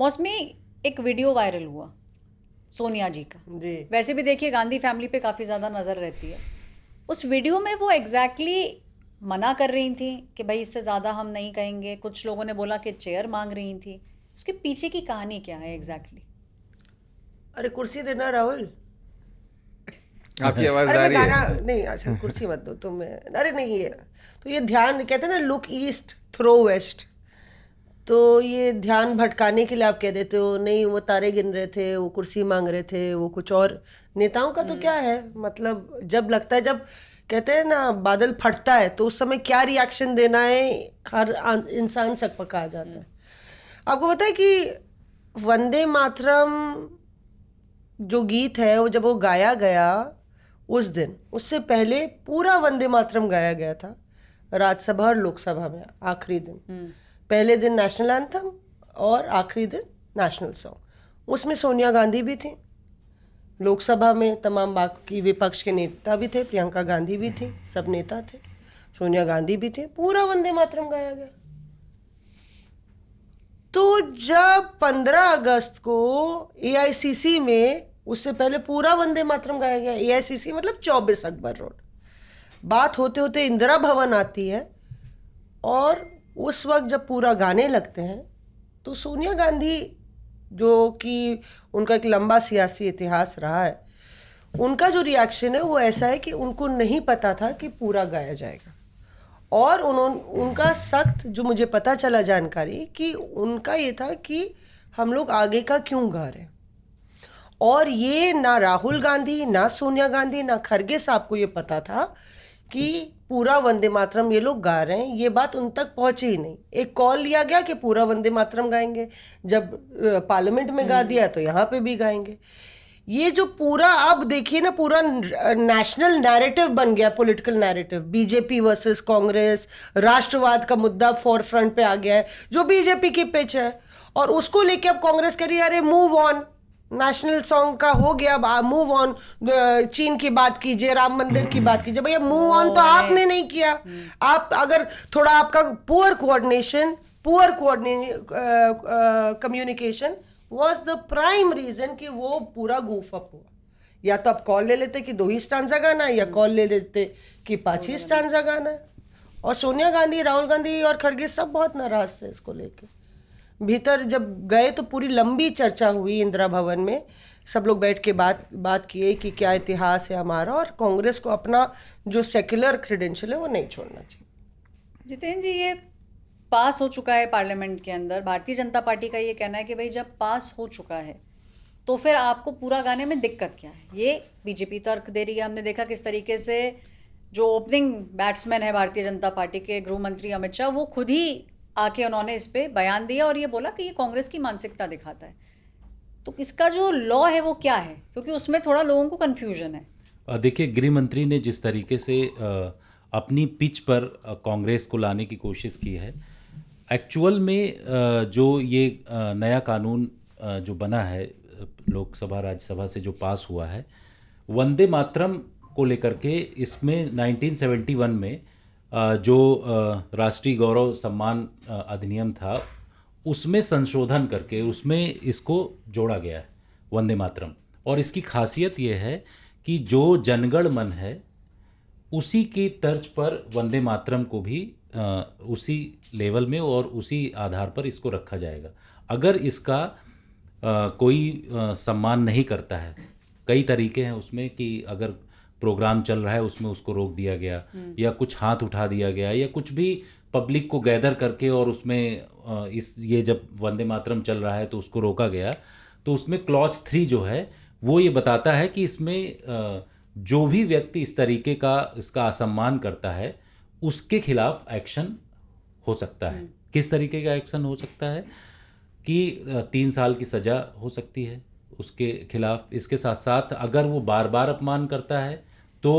मौसमी, एक video viral हुआ सोनिया जी का। जी। वैसे भी देखिए गांधी फैमिली पे काफ़ी ज़्यादा नज़र रहती है। उस वीडियो में वो एग्जैक्टली मना कर रही थी कि भाई इससे ज़्यादा हम नहीं कहेंगे। कुछ लोगों ने बोला कि चेयर मांग रही थी। उसके पीछे की कहानी क्या है एग्जैक्टली? अरे कुर्सी देना राहुल। आपकी आवाज अरे आ मैं रही गाना है? नहीं, अच्छा कुर्सी मत दो तुम। अरे नहीं, ये तो ये ध्यान कहते हैं ना, लुक ईस्ट थ्रो वेस्ट। तो ये ध्यान भटकाने के लिए आप कह देते हो नहीं, वो तारे गिन रहे थे, वो कुर्सी मांग रहे थे, वो कुछ और। नेताओं का तो क्या है, मतलब जब लगता है, जब कहते हैं ना बादल फटता है, तो उस समय क्या रिएक्शन देना है, हर इंसान सकपका आ जाता है। आपको पता है कि वंदे मातरम जो गीत है, वो जब वो गाया गया उस दिन, उससे पहले पूरा वंदे मातरम गाया गया था राज्यसभा और लोकसभा में आखिरी दिन। पहले दिन नेशनल एंथम और आखिरी दिन नेशनल सॉन्ग। उसमें सोनिया गांधी भी थी, लोकसभा में तमाम बाकी विपक्ष के नेता भी थे, प्रियंका गांधी भी थी, सब नेता थे, सोनिया गांधी भी थी, पूरा वंदे मातरम गाया गया। तो जब 15 अगस्त को एआईसीसी में, उससे पहले पूरा वंदे मातरम गाया गया। एआईसीसी मतलब 24 अकबर रोड। बात होते होते इंदिरा भवन आती है, और उस वक्त जब पूरा गाने लगते हैं, तो सोनिया गांधी, जो कि उनका एक लंबा सियासी इतिहास रहा है, उनका जो रिएक्शन है वो ऐसा है कि उनको नहीं पता था कि पूरा गाया जाएगा। और उनका सख्त, जो मुझे पता चला जानकारी, कि उनका ये था कि हम लोग आगे का क्यों गा रहे हैं। और ये ना राहुल गांधी, ना सोनिया गांधी, ना खरगे साहब को ये पता था कि पूरा वंदे मातरम ये लोग गा रहे हैं। ये बात उन तक पहुंची ही नहीं। एक कॉल लिया गया कि पूरा वंदे मातरम गाएंगे, जब पार्लियामेंट में गा दिया तो यहाँ पे भी गाएंगे। ये जो पूरा, अब देखिए ना, पूरा नेशनल नैरेटिव बन गया, political narrative. BJP versus Congress, राष्ट्रवाद का मुद्दा फोर फ्रंट पे आ गया है, जो बीजेपी की पिच है। और उसको लेके अब कांग्रेस कह रही है अरे मूव ऑन, नेशनल सॉन्ग का हो गया, अब मूव ऑन। चीन की बात कीजिए, राम मंदिर की बात कीजिए, भैया मूव ऑन तो आपने नहीं किया। आप अगर थोड़ा, आपका poor coordination, poor communication was the prime reason कि वो पूरा गूफ अप हुआ। या तो आप कॉल ले लेते कि 2 ही स्टांजा गाना है, या कॉल ले लेते कि 5 ही स्टांजा गाना है। और सोनिया गांधी, राहुल गांधी और खरगे सब बहुत नाराज थे इसको लेके। भीतर जब गए तो पूरी लंबी चर्चा हुई इंदिरा भवन में, सब लोग बैठ के बात किए कि क्या इतिहास है हमारा, और कांग्रेस को अपना जो सेक्युलर क्रेडेंशियल है वो नहीं छोड़ना चाहिए। जितेंद्र जी, ये पास हो चुका है पार्लियामेंट के अंदर। भारतीय जनता पार्टी का ये कहना है कि भाई जब पास हो चुका है तो फिर आपको पूरा गाने में दिक्कत क्या है? ये बीजेपी तर्क दे रही है। हमने देखा किस तरीके से जो ओपनिंग बैट्समैन है भारतीय जनता पार्टी के, गृह मंत्री अमित शाह, वो खुद ही आके उन्होंने इस पे बयान दिया और ये बोला कि ये कांग्रेस की मानसिकता दिखाता है। तो इसका जो लॉ है वो क्या है? क्योंकि उसमें थोड़ा लोगों को कन्फ्यूजन है। देखिए, गृह मंत्री ने जिस तरीके से अपनी पिच पर कांग्रेस को लाने की कोशिश की है, एक्चुअल में जो ये नया कानून जो बना है लोकसभा राज्यसभा से जो पास हुआ है, वंदे मातरम को लेकर के, इसमें 1971 में जो राष्ट्रीय गौरव सम्मान अधिनियम था, उसमें संशोधन करके उसमें इसको जोड़ा गया है वंदे मातरम। और इसकी खासियत ये है कि जो जनगण मन है उसी की तर्ज पर वंदे मातरम को भी उसी लेवल में और उसी आधार पर इसको रखा जाएगा। अगर इसका कोई सम्मान नहीं करता है, कई तरीके हैं उसमें कि अगर प्रोग्राम चल रहा है उसमें उसको रोक दिया गया, या कुछ हाथ उठा दिया गया, या कुछ भी पब्लिक को गैदर करके और उसमें ये जब वंदे मातरम चल रहा है तो उसको रोका गया, तो उसमें क्लॉज 3 जो है वो ये बताता है कि इसमें जो भी व्यक्ति इस तरीके का इसका असम्मान करता है उसके खिलाफ एक्शन हो सकता है। किस तरीके का एक्शन हो सकता है कि 3 साल की सज़ा हो सकती है उसके खिलाफ। इसके साथ साथ अगर वो बार बार अपमान करता है तो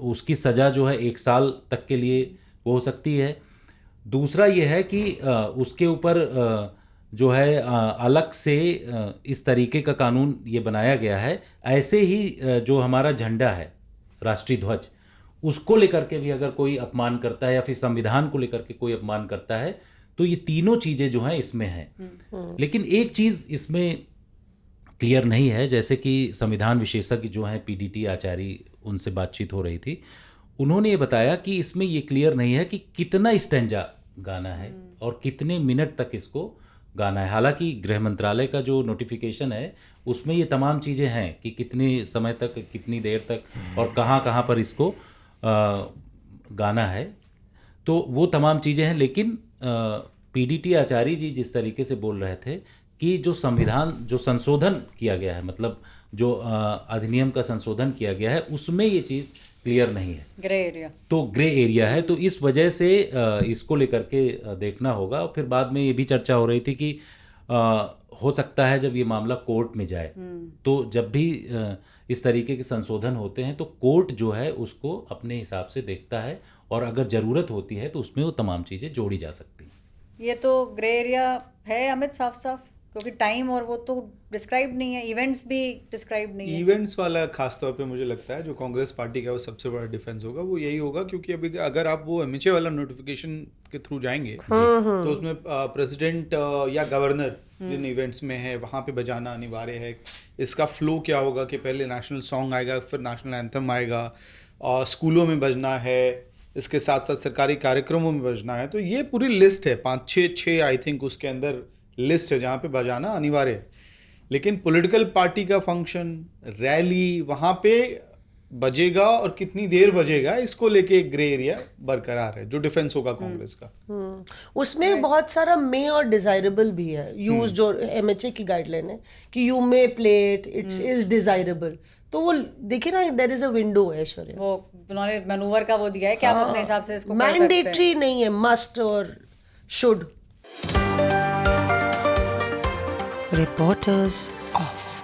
उसकी सज़ा जो है 1 साल तक के लिए वो हो सकती है। दूसरा ये है कि उसके ऊपर जो है अलग से इस तरीके का कानून ये बनाया गया है। ऐसे ही जो हमारा झंडा है, राष्ट्रीय ध्वज, उसको लेकर के भी अगर कोई अपमान करता है या फिर संविधान को लेकर के कोई अपमान करता है तो ये तीनों चीज़ें जो हैं इसमें हैं। लेकिन एक चीज़ इसमें क्लियर नहीं है, जैसे कि संविधान विशेषज्ञ जो हैं पीडीटी आचार्य, उनसे बातचीत हो रही थी, उन्होंने ये बताया कि इसमें ये क्लियर नहीं है कि कितना स्टैंजा गाना है और कितने मिनट तक इसको गाना है। हालांकि गृह मंत्रालय का जो नोटिफिकेशन है उसमें ये तमाम चीज़ें हैं कि कितने समय तक, कितनी देर तक और कहाँ कहाँ पर इसको गाना है, तो वो तमाम चीज़ें हैं। लेकिन पीडीटी आचार्य जी जिस तरीके से बोल रहे थे कि जो संविधान, जो संशोधन किया गया है, मतलब जो अधिनियम का संशोधन किया गया है, उसमें ये चीज़ क्लियर नहीं है, ग्रे एरिया, तो ग्रे एरिया है। तो इस वजह से इसको लेकर के देखना होगा। और फिर बाद में ये भी चर्चा हो रही थी कि हो सकता है जब ये मामला कोर्ट में जाए, तो जब भी इस तरीके के संशोधन होते हैं तो कोर्ट जो है उसको अपने हिसाब से देखता है और अगर ज़रूरत होती है तो उसमें वो तमाम चीज़ें जोड़ी जा सकती हैं। ये तो ग्रे एरिया है अमित, साफ साफ, क्योंकि टाइम और वो तो डिस्क्राइब नहीं है, इवेंट्स भी डिस्क्राइब नहीं है। इवेंट्स वाला खास तौर पे मुझे लगता है जो कांग्रेस पार्टी का वो सबसे बड़ा डिफेंस होगा, वो यही होगा, क्योंकि अभी अगर आप वो एमएचए वाला नोटिफिकेशन के थ्रू जाएंगे तो उसमें प्रेसिडेंट या गवर्नर जिन इवेंट्स में है वहाँ पे बजाना अनिवार्य है। इसका फ्लो क्या होगा कि पहले नेशनल सॉन्ग आएगा, फिर नेशनल एंथम आएगा, और स्कूलों में बजना है, इसके साथ साथ सरकारी कार्यक्रमों में बजना है। तो ये पूरी लिस्ट है, 5-6 आई थिंक उसके अंदर लिस्ट है जहाँ पे बजाना अनिवार्य है। लेकिन पॉलिटिकल पार्टी का फंक्शन, रैली, वहाँ पे बजेगा और कितनी देर बजेगा, इसको लेके एक ग्रे एरिया बरकरार है जो डिफेंस होगा कांग्रेस का। उसमें बहुत सारा मे और डिजायरेबल भी है यूज, जो एमएचए की गाइडलाइन है कि you may play it, it is desirable. तो वो देखिए ना, देयर इज अ विंडो है ऐश्वर्या, वो उन्होंने मैनूवर का वो दिया है कि आप अपने हिसाब से इसको कर सकते हैं। मैंडेटरी नहीं है, मस्ट और शुड। Reporters of